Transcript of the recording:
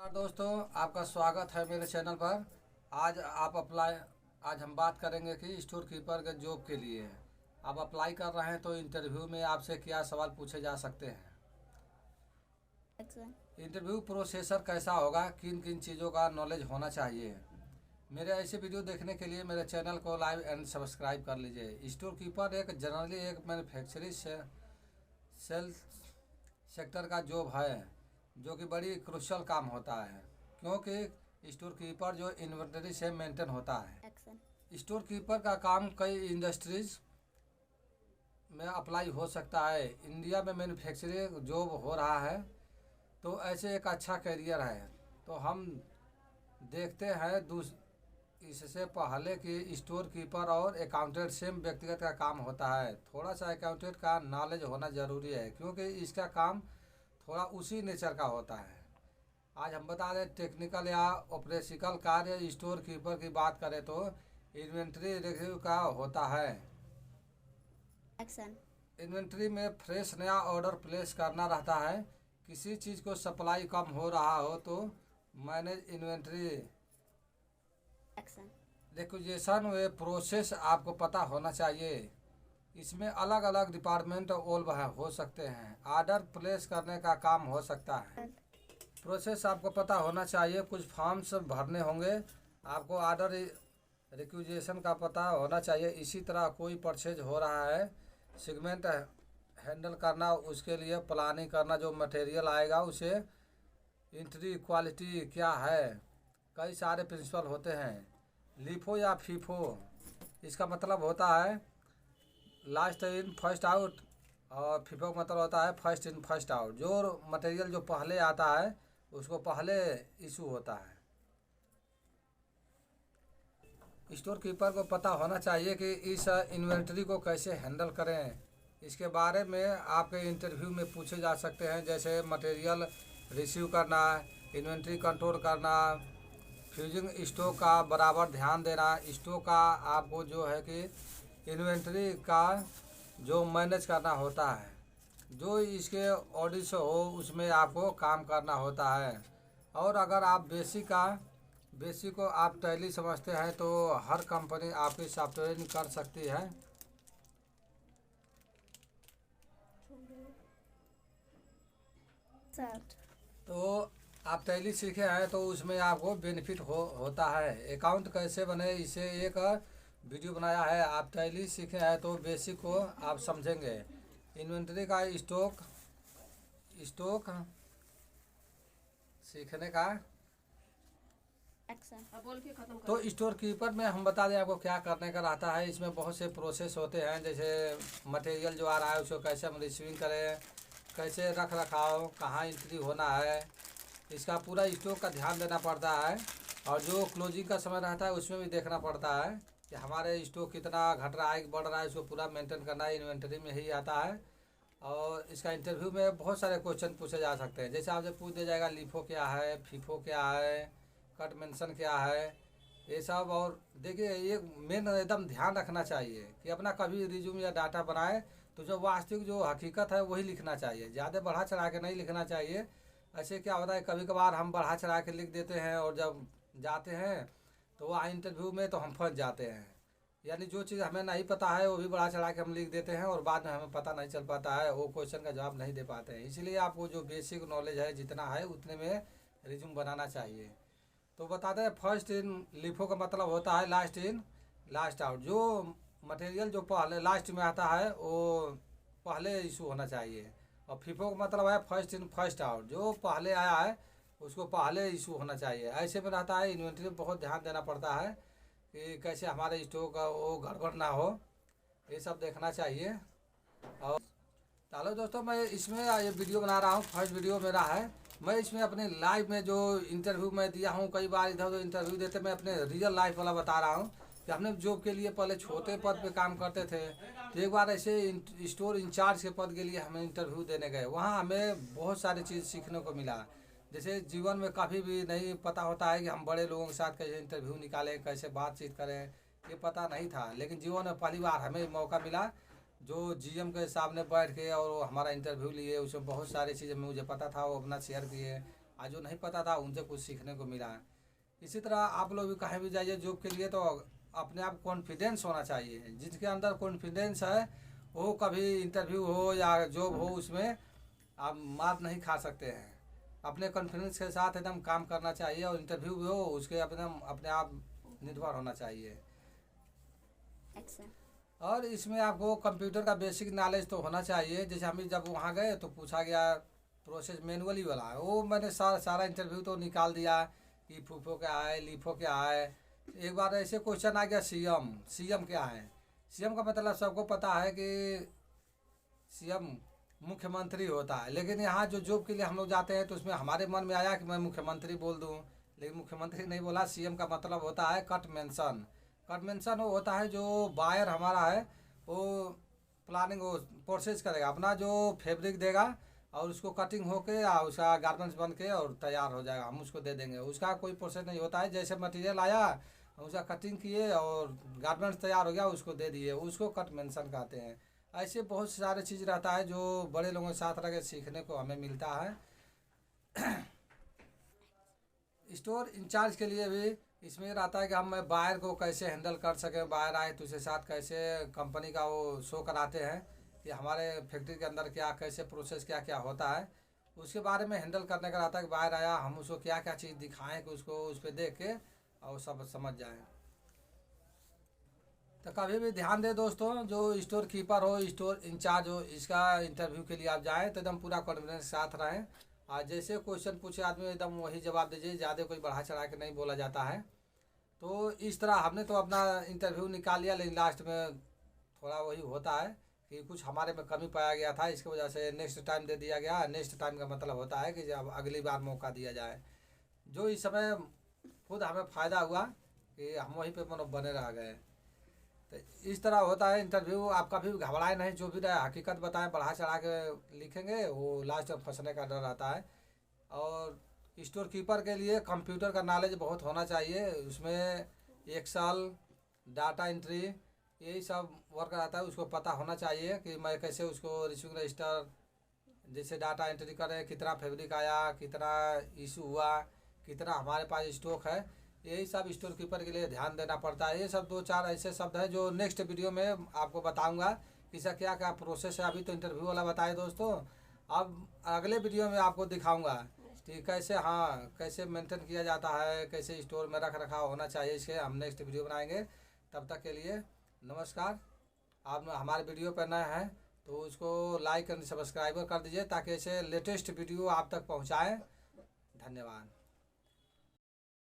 दोस्तों, आपका स्वागत है मेरे चैनल पर। आज हम बात करेंगे कि स्टोर कीपर के जॉब के लिए आप अप्लाई कर रहे हैं तो इंटरव्यू में आपसे क्या सवाल पूछे जा सकते हैं। अच्छा। इंटरव्यू प्रोसेसर कैसा होगा, किन किन चीज़ों का नॉलेज होना चाहिए। मेरे ऐसे वीडियो देखने के लिए मेरे चैनल को लाइक एंड सब्सक्राइब कर लीजिए। स्टोर कीपर एक जनरली एक मैन्युफैक्चरिंग सेल सेक्टर का जॉब है जो कि बड़ी क्रूशल काम होता है, क्योंकि स्टोर कीपर जो इन्वेंटरी से मेंटेन होता है। एक्शन। स्टोर कीपर का काम कई इंडस्ट्रीज में अप्लाई हो सकता है। इंडिया में मैन्युफैक्चरिंग जॉब हो रहा है तो ऐसे एक अच्छा करियर है। तो हम देखते हैं इससे पहले कि स्टोर कीपर और अकाउंटेंट सेम व्यक्तिगत का काम होता है। थोड़ा सा अकाउंटेंट का नॉलेज होना ज़रूरी है क्योंकि इसका काम थोड़ा उसी नेचर का होता है। आज हम बता दें टेक्निकल या ऑपरेशनल कार्य स्टोर कीपर की बात करें तो इन्वेंट्री रिव्यू का होता है। एक्शन। इन्वेंट्री में फ्रेश नया ऑर्डर प्लेस करना रहता है। किसी चीज़ को सप्लाई कम हो रहा हो तो manage inventory. Action. Requisition way process आपको पता होना चाहिए। इसमें अलग अलग डिपार्टमेंट इन्वॉल्व हो सकते हैं। ऑर्डर प्लेस करने का काम हो सकता है। प्रोसेस आपको पता होना चाहिए। कुछ फॉर्म्स भरने होंगे। आपको ऑर्डर रिक्विजिशन का पता होना चाहिए। इसी तरह कोई परचेज हो रहा है, सेगमेंट हैंडल करना, उसके लिए प्लानिंग करना, जो मटेरियल आएगा उसे इंट्री क्वालिटी क्या है। कई सारे प्रिंसिपल होते हैं। लीफो या फीफो, इसका मतलब होता है लास्ट इन फर्स्ट आउट, और फीफो का मतलब होता है फर्स्ट इन फर्स्ट आउट। जो मटेरियल जो पहले आता है उसको पहले इशू होता है। स्टोर कीपर को पता होना चाहिए कि इस इन्वेंट्री को कैसे हैंडल करें। इसके बारे में आपके इंटरव्यू में पूछे जा सकते हैं, जैसे मटेरियल रिसीव करना, इन्वेंट्री कंट्रोल करना, फ्यूजिंग स्टॉक का बराबर ध्यान देना। स्टॉक का आपको जो है कि इन्वेंट्री का जो मैनेज करना होता है, जो इसके ऑडिट हो उसमें आपको काम करना होता है। और अगर आप बेसिक को आप टैली समझते हैं तो हर कंपनी आपकी सॉफ्टवेयर कर सकती है। तो आप टैली सीखे हैं तो उसमें आपको बेनिफिट होता है। अकाउंट कैसे बने, इसे एक वीडियो बनाया है। आप टैली सीखे हैं तो बेसिक को आप समझेंगे। इन्वेंट्री का स्टॉक सीखने का। एक्शन। तो स्टोर कीपर में हम बता दें आपको क्या करने का रहता है। इसमें बहुत से प्रोसेस होते हैं, जैसे मटेरियल जो आ रहा है उसको कैसे हम रिसीविंग करें, कैसे रख रखाव, कहाँ एंट्री होना है, इसका पूरा स्टॉक का ध्यान देना पड़ता है। और जो क्लोजिंग का समय रहता है उसमें भी देखना पड़ता है कि हमारे स्टॉक कितना घट रहा है बढ़ रहा है, उसको पूरा मेंटेन करना इन्वेंटरी में ही आता है। और इसका इंटरव्यू में बहुत सारे क्वेश्चन पूछे जा सकते हैं। जैसे आपसे पूछ दिया जाएगा लीफो क्या है, फीफो क्या है, कट मेंशन क्या है, ये सब। और देखिए ये मेन एकदम ध्यान रखना चाहिए कि अपना कभी रिज्यूम या डाटा बनाए तो जो वास्तविक जो हकीकत है वही लिखना चाहिए। ज़्यादा बढ़ा चढ़ा के नहीं लिखना चाहिए। ऐसे क्या होता है कभी कभार हम बढ़ा चढ़ा के लिख देते हैं और जब जाते हैं तो वहाँ इंटरव्यू में तो हम फंस जाते हैं। यानी जो चीज़ हमें नहीं पता है वो भी बढ़ा चढ़ा के हम लिख देते हैं और बाद में हमें पता नहीं चल पाता है, वो क्वेश्चन का जवाब नहीं दे पाते हैं। इसलिए आपको जो बेसिक नॉलेज है जितना है उतने में रिज्यूम बनाना चाहिए। तो बताते हैं फर्स्ट इन लीफो का मतलब होता है लास्ट इन लास्ट आउट। जो मटेरियल जो पहले लास्ट में आता है वो पहले इशू होना चाहिए। और फीफो का मतलब है फर्स्ट इन फर्स्ट आउट, जो पहले आया है उसको पहले इशू होना चाहिए। ऐसे में रहता है। इन्वेंट्री में बहुत ध्यान देना पड़ता है कि कैसे हमारे स्टॉक का वो गड़बड़ ना हो, ये सब देखना चाहिए। और चलो दोस्तों, मैं इसमें ये वीडियो बना रहा हूँ, फर्स्ट वीडियो मेरा है। मैं इसमें अपने लाइफ में जो इंटरव्यू मैं दिया हूँ, कई बार इधर उधर इंटरव्यू देते, मैं अपने रियल लाइफ वाला बता रहा हूँ कि हमने जॉब के लिए पहले छोटे पद पे काम करते थे। तो एक बार ऐसे स्टोर इंचार्ज के पद के लिए हमें इंटरव्यू देने गए। वहाँ हमें बहुत सारी चीज़ सीखने को मिला। जैसे जीवन में कभी भी नहीं पता होता है कि हम बड़े लोगों के साथ कैसे इंटरव्यू निकालें, कैसे बातचीत करें, ये पता नहीं था। लेकिन जीवन में पहली बार हमें मौका मिला जो जीएम के सामने बैठ के और वो हमारा इंटरव्यू लिए। उसमें बहुत सारी चीज़ें मुझे पता था, वो अपना शेयर किए। आज जो नहीं पता था उनसे कुछ सीखने को मिला है। इसी तरह आप लोग भी कहीं भी जाइए जॉब के लिए तो अपने आप कॉन्फिडेंस होना चाहिए। जिसके अंदर कॉन्फिडेंस है वो कभी इंटरव्यू हो या जॉब हो उसमें आप मार नहीं खा सकते हैं। अपने कॉन्फिडेंस के साथ एकदम काम करना चाहिए और इंटरव्यू भी हो उसके अपने आप निर्भर होना चाहिए। Excellent. और इसमें आपको कंप्यूटर का बेसिक नॉलेज तो होना चाहिए। जैसे हम जब वहाँ गए तो पूछा गया प्रोसेस मैनुअली वाला है, वो मैंने सारा इंटरव्यू तो निकाल दिया कि फूफो क्या है, लीफो क्या है। एक बार ऐसे क्वेश्चन आ गया सीएम क्या है। सीएम का मतलब सबको पता है कि सीएम मुख्यमंत्री होता है, लेकिन यहाँ जो जॉब के लिए हम लोग जाते हैं तो उसमें हमारे मन में आया कि मैं मुख्यमंत्री बोल दूँ, लेकिन मुख्यमंत्री नहीं बोला। सीएम का मतलब होता है कट मेंशन। कट मेंशन वो होता है जो बायर हमारा है वो प्लानिंग वो प्रोसेस करेगा, अपना जो फैब्रिक देगा और उसको कटिंग होके और उसका गारमेंट्स बन के और तैयार हो जाएगा, हम उसको दे देंगे। उसका कोई प्रोसेस नहीं होता है, जैसे मटेरियल आया उसका कटिंग किए और गारमेंट्स तैयार हो गया उसको दे दिए, उसको कट मेंशन कहते हैं। ऐसे बहुत सारे चीज़ रहता है जो बड़े लोगों के साथ रह के सीखने को हमें मिलता है। स्टोर इंचार्ज के लिए भी इसमें रहता है कि हम बायर को कैसे हैंडल कर सकें, बायर आए तो उसके साथ कैसे कंपनी का वो शो कराते हैं कि हमारे फैक्ट्री के अंदर क्या कैसे प्रोसेस क्या क्या होता है, उसके बारे में हैंडल करने का रहता है कि बायर आया हम उसको क्या क्या चीज़ दिखाएं कि उसको उस पर देख के और सब समझ जाएं। तो कभी भी ध्यान दे दोस्तों, जो स्टोर कीपर हो, स्टोर इंचार्ज हो, इसका इंटरव्यू के लिए आप जाएँ तो एकदम पूरा कॉन्फिडेंस के साथ रहें। आज जैसे क्वेश्चन पूछे आदमी एकदम वही जवाब दीजिए, ज़्यादा कोई बढ़ा चढ़ा के नहीं बोला जाता है। तो इस तरह हमने तो अपना इंटरव्यू निकाल लिया, लेकिन लास्ट में थोड़ा वही होता है कि कुछ हमारे में कमी पाया गया था, इसकी वजह से नेक्स्ट टाइम दे दिया गया। नेक्स्ट टाइम का मतलब होता है कि जब अगली बार मौका दिया जाए। जो इस समय खुद हमें फ़ायदा हुआ कि हम वहीं पे मतलब बने रह गए। तो इस तरह होता है इंटरव्यू। आप कभी घबराए नहीं, जो भी रहे हकीकत बताएं, बढ़ा चढ़ा के लिखेंगे वो लास्ट में फंसने का डर रहता है। और स्टोर कीपर के लिए कंप्यूटर का नॉलेज बहुत होना चाहिए, उसमें एक्सेल, डाटा एंट्री, यही सब वर्क रहता है, उसको पता होना चाहिए कि मैं कैसे उसको रिसीविंग रजिस्टर जैसे डाटा एंट्री करें, कितना फैब्रिक आया, कितना इशू हुआ, कितना हमारे पास स्टॉक है, यही सब स्टोर कीपर के लिए ध्यान देना पड़ता है। ये सब 2-4 ऐसे शब्द हैं जो नेक्स्ट वीडियो में आपको बताऊंगा कि इसका क्या क्या प्रोसेस है। अभी तो इंटरव्यू वाला बताए दोस्तों, अब अगले वीडियो में आपको दिखाऊंगा कि कैसे कैसे मेंटेन किया जाता है, कैसे स्टोर में रख रखाव होना चाहिए, इसके हम नेक्स्ट वीडियो बनाएंगे। तब तक के लिए नमस्कार। आप हमारे वीडियो पर नए हैं तो उसको लाइक एंड सब्सक्राइब कर दीजिए ताकि ऐसे लेटेस्ट वीडियो आप तक पहुँचाएँ। धन्यवाद।